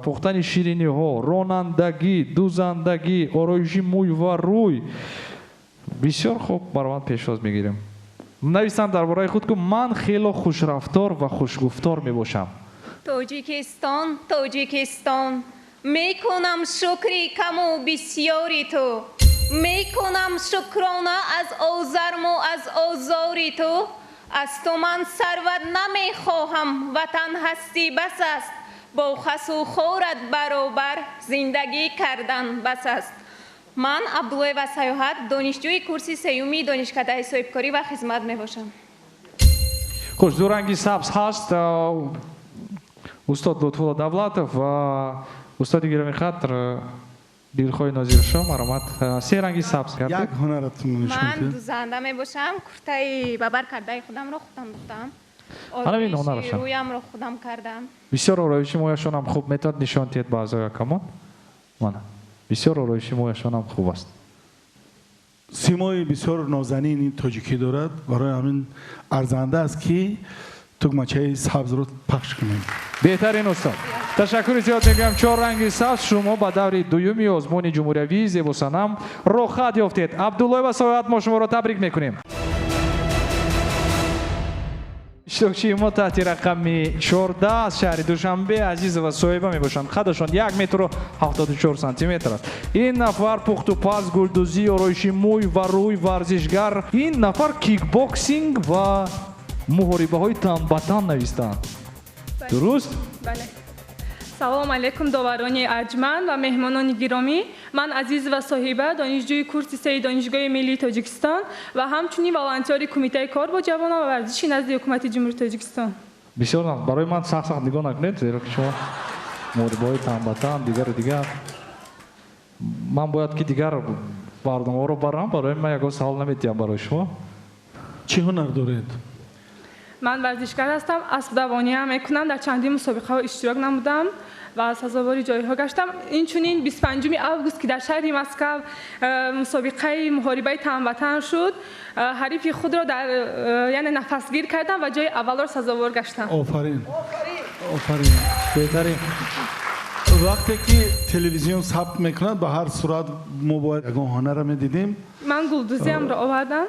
پختن شیرینی ها، رانندگی، دوزندگی، آرایشی موی و روی. بسیار خوب. برآمد پیشواز میگیریم. نویسند درباره خود که من خیلی خوشرفتار و خوشگفتار میباشم. تاجیکستان، تاجیکستان، میکنم شکری کم و بسیاری تو، میکنم شکرانه از آزرم و از آزاری تو. از تو من ثروت نمیخواهم، وطن هستی بس است، با خس و خورت برابر زندگی کردن بس است. من عبداللهova سیاحت دانشجوی کورس سیومی دانشکده صاحبکاری و خدمت میباشم. خوش. دو رنگی سبز هست. استاد لطفالله دولتов و استاد گرامی قدر دیلخواه ناظر شما. مرحمت. 3 رنگی سبز کردید. یک هنرتون نشون من بدید. دوزنده میباشم. کرته ببر کرده خودم را خودم دوختم. همین هنرشان. رویم را خودم کردم. بسیار آرایشی مویشان هم خوب میتاد نشان تید با اعضای کمان. من بسیار آرایشی مویشان هم خوب است. سیمای بسیار نازنین این تاجیکی دارد. برای همین ارزنده است که تگمچه سبز رو پخش کنیم. بهترین استاد. تشکر زیاد میگم. 4 رنگی سبز. شما با دور دومی آزمون جمهوری زیب و صنم رخصت یافتید. عبداللهova سیاحت ما شما را تبریک میکنیم. اشتراکچی ما تحت رقم 14 از شهر دوشنبه عزیز و صاحبه میباشند. قدشان 1 متر و 74 سانتی متر است. این نفر پخت و پز، گلدوزی، آرایشی موی و روی، ورزشگر. این نفر کیک بوکسینگ و محاربه های تن به تن نویستند. درست؟ بله. سلام علیکم داوران ارجمند و مهمانان گرامی. من عزیز و صاحبه دانشجوی کورس 3 دانشگاه ملی تاجیکستان و همچنین والنتیر کمیته کار با جوانان و ورزشی نزد حکومت جمهوری تاجیکستان. بسیار خوب. برای من سخت نگاه نکنید زیرا که شما محاربه های تن به تن دیگر من باید که دیگر برنامه رو برام. برای من یک سوال نمیتونم برای شما. چه هنر دارید؟ من ورزشکار هستم، اسب دوانی هم میکنم، در چندین مسابقه ها اشتراک نمودم و سزاوار جایها گشتم. این چنین 25 آگوست که در شهر مسکو مسابقه محاربه هموطن شد، حریف خود را در یعنی نفسگیر کردم و جای اول را سزاوار گشتم. آفرین. آفرین. بهترین. وقتی که تلویزیون ثبت میکنند به هر صورت ما باید یگان هنر را میدیدیم. من گلدوزیم را آوردم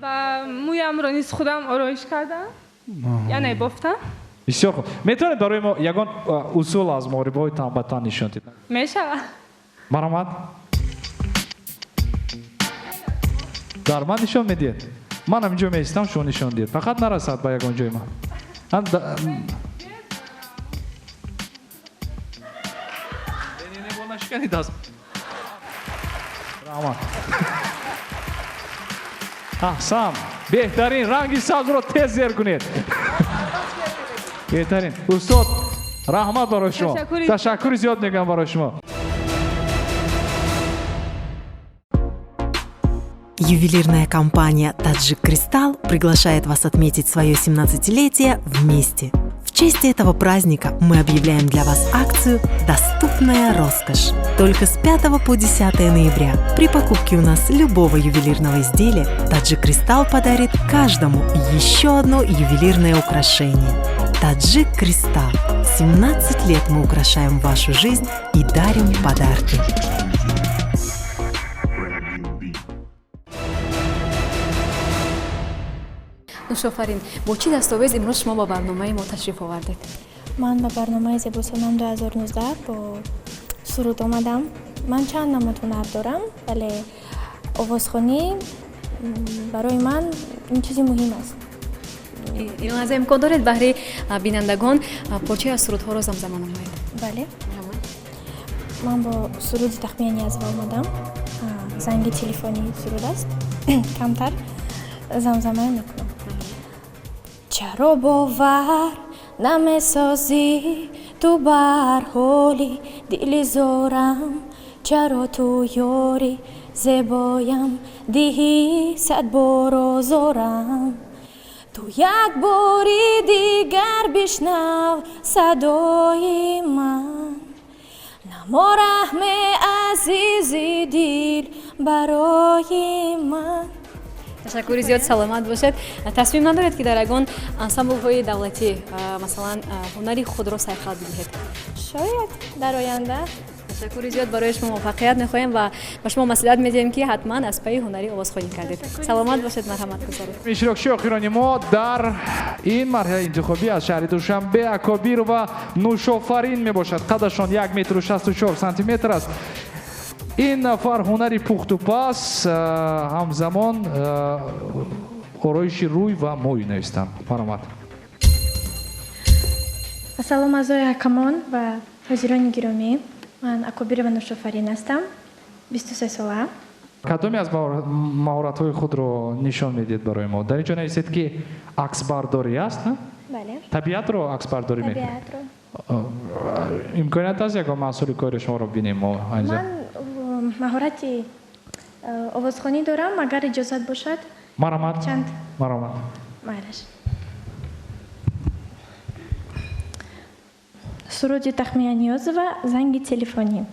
و مویم را نیز خودم آرایش کردم، یعنی بافتم. بسیار خوب. میتونید برای ما یگان اصول از محاربه‌های هموطن نشان دهید؟ میشود. مرحمت. در من نشان میدید. من همینجا میستم شما نشان دید. فقط نرسد به یگان جای من. احسن. بهترین رنگی سبز رو تیز زیر کنید. بهترین. استاد رحمت برای شما. تشکر زیاد میگم برای شما. Ювелирная компания «Таджик Кристалл» приглашает вас отметить свое 17-летие вместе. В честь этого праздника мы объявляем для вас акцию «Доступная роскошь». Только с 5 по 10 ноября при покупке у нас любого ювелирного изделия «Таджик Кристалл» подарит каждому еще одно ювелирное украшение. «Таджик Кристалл». 17 лет мы украшаем вашу жизнь и дарим подарки. нушофарин, бо чӣ дастовез имрӯз шумо ба барномаи мо ташриф овардед? ман ба барномаи зебосонам 2019 бо суруд омадам. ман чанд намуд ҳунар дорам, вале овозхонӣ барои ман ин чизи муҳим аст. илоза имкон доред баҳри бинандагон порчаи аз сурудҳоро замзама намоед? бале. ман бо суруди тахмияи ниязова омадам. занги телефони суруд аст. камтар замзамае мекунам. چرا باور نمیسازی تو بر حالی دل زارم چرا تو یاری زیبایم دیهی صد بار آزارم تو یک باری دیگر بشنو صدای من نما رحم عزیزی دل برای من. تشکر زیاد، سلامت باشد. تصمیم ندارید که در یگان انسامبل‌های دولتی مثلا هنری خود را سرخط بدهید؟ شاید در آینده. تشکر زیاد، برای شما موفقیت می‌خواهیم و به شما مصلحت می‌دهیم که حتما از پای هنری آوازخوانی کردید. سلامت باشید، مرحمت گذارید. اشتراکچی آخرانی ما در این مرحله انتخابی از شهر دوشنبه اکابیر و نوشافرین میباشد. قدشان 1 متر و 64 سانتی متر است. این نفر هنری پخت و پس همزمان آرایش روی و موی نویستن. فرامد. سلام از حکمان و حاضران گرامی. من اکابیر و نوشافرین هستم. 23 ساله. کدامی از مهارت‌های خود رو نشان میدید برای ما؟ در اینجا نویسید که عکس برداری است، نه؟ بله. طبیعت رو عکس برداری میکنید. طبیعت رو. امکانیت هست یک محصول کار شما رو ببینیم ما اینجا؟ من مهارتی آوازخوانی دارم اگر اجازت باشد. مرحمت. چند؟ مرحمت. مایلش. سرود تخمینه نیاز و زنگ تلفنی.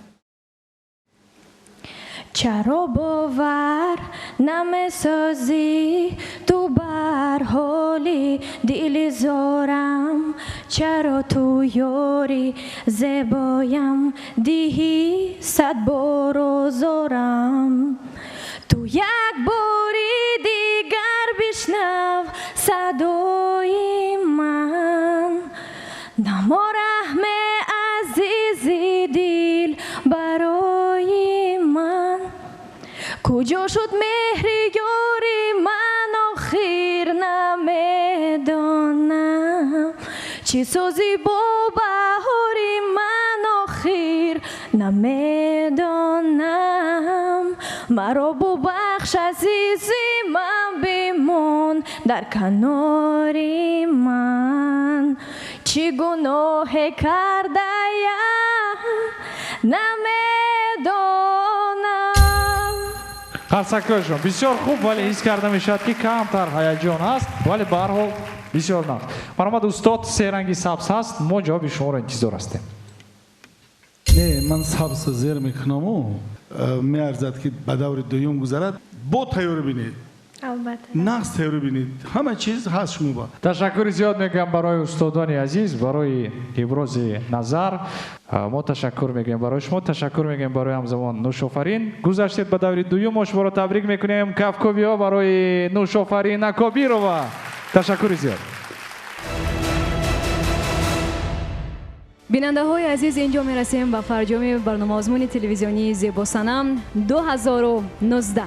چرا باور نمیسازی تو بر حالی دل زارم چرا تو یاری زیبایم دیهی صد بار آزارم تو یک باری دیگر بشنو صدای من نما رحم عزیزی دل برای من کجا شد مهر یاری من آخر نمیدانم چی سازی با بهاری من آخر نمیدانم مرا ببخش عزیزی من بمون در کنار من چی گناه کردیم نمیدانم. قصه کشم بسیار خوب، ولی حس کردم میشد که کمتر هیجان است، ولی به هر حال бисёр нав. Марҳамат устод, се ранги сабз ҳаст, мо ҷавоби шуморо интизор ҳастем. не ман сабз зер мекунаму меарзад ки ба даври дуюм гузарад бо тайёрӣ бинед албатта нағз тайёрӣ бинед ҳама чиз ҳаст шумо ба ташаккури зиёд мегӯям барои устодони азиз барои ибрози назар. мо ташаккур мегӯем барои шумо, ташаккур мегӯем барои ҳамзамон Нушофарин. Гузаштед ба даври дуюм, мо шуморо табрик мекунем. Кавкобиҳо барои Нушофарин Акобирова. Ташаккури зиёд. бинандаҳои азиз, инҷо мерасем ба фарҷоми барномаозмуни телевизионии Зебосанам 2019.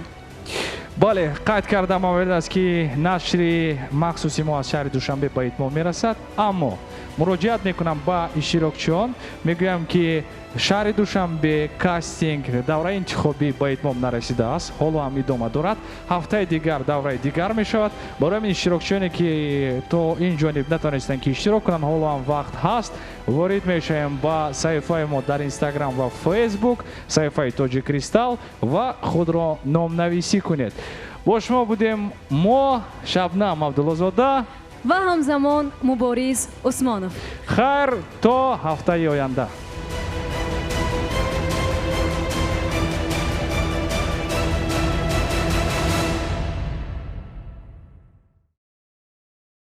бале, қайд кардам овард аст ки нашри махсуси мо аз шаҳри Душанбе ба итмом мерасад, аммо муроҷиат мекунам ба иштирокчиён, мегӯям ки шаҳри Душанбе кастинг давраи интихобӣ ба итмом нарасидааст, ҳоло ҳам идома дорад. ҳафтаи дигар давраи дигар мешавад. барои ҳамин иштирокчиёне ки то ин ҷониб натонистанд ки иштирок кунанд, ҳоло ҳам вақт ҳаст. ворид мешавем ба саҳифаи мо дар Инстаграм ва Фейсбук, саҳифаи Тоҷик Кристалл ва худро номнависӣ кунед. бо шумо будем мо, Шабнам Абдуллозода ва ҳамзамон Мубориз Усмонов. хайр то ҳафтаи оянда.